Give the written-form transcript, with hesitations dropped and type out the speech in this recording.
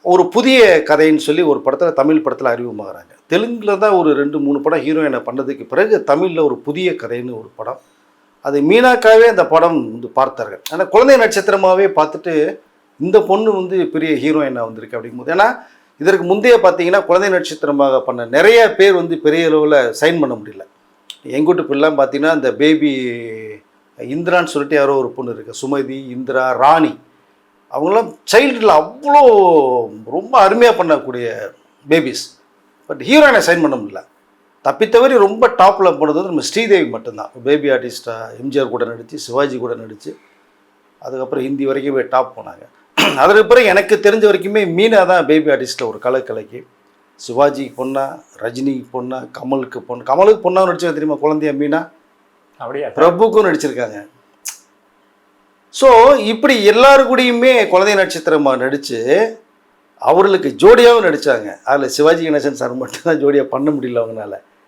ஒரு புதிய கதைன்னு சொல்லி ஒரு படத்தில் தமிழ் படத்தில் அறிமுகமாகறாங்க. தெலுங்கில் தான் ஒரு 2, 3 படம் ஹீரோயினை பண்ணதுக்கு பிறகு தமிழில் ஒரு புதிய கதைன்னு ஒரு படம். அது மீனாக்காவே அந்த படம் வந்து பார்த்தார்கள். ஆனால் குழந்தை நட்சத்திரமாகவே பார்த்துட்டு இந்த பொண்ணு வந்து பெரிய ஹீரோயினாக வந்திருக்கு அப்படிங்கும்போது, ஏன்னா இதற்கு முந்தைய பார்த்தீங்கன்னா குழந்தை நட்சத்திரமாக பண்ண நிறைய பேர் வந்து பெரிய அளவில் சைன் பண்ண முடியல. எங்கூட்டு பிள்ளைலாம் பார்த்தீங்கன்னா இந்த பேபி இந்திரான்னு சொல்லிட்டு யாரோ ஒரு பொண்ணு இருக்குது, சுமதி, இந்திரா, ராணி, அவங்களாம் சைல்டில் அவ்வளோ ரொம்ப அருமையாக பண்ணக்கூடிய பேபிஸ். பட் ஹீரோயினை சைன் பண்ண முடியல. தப்பித்தவரி ரொம்ப டாப்பில் போனது வந்து நம்ம ஸ்ரீதேவி மட்டும்தான். பேபி ஆர்டிஸ்டாக எம்ஜிஆர் கூட நடித்து, சிவாஜி கூட நடித்து, அதுக்கப்புறம் ஹிந்தி வரைக்கும் போய் டாப் போனாங்க. அதற்கு பிறகு எனக்கு தெரிஞ்ச வரைக்குமே மீனா தான் பேபி ஆர்டிஸ்ட்டில் ஒரு கலைக்கு. சிவாஜிக்கு பொண்ணா, ரஜினிக்கு பொண்ணா, கமலுக்கு பொண்ணாக நடிச்சா தெரியுமா குழந்தைய மீனா? அப்படியா? பிரபுக்கும் நடிச்சிருக்காங்க. ஸோ இப்படி எல்லாருக்கூடையுமே குழந்தை நட்சத்திரமாக நடித்து அவர்களுக்கு ஜோடியாகவும் நடித்தாங்க. அதில் சிவாஜி கணேசன் சார் மட்டும்தான் ஜோடியாக பண்ண முடியல அவங்களால.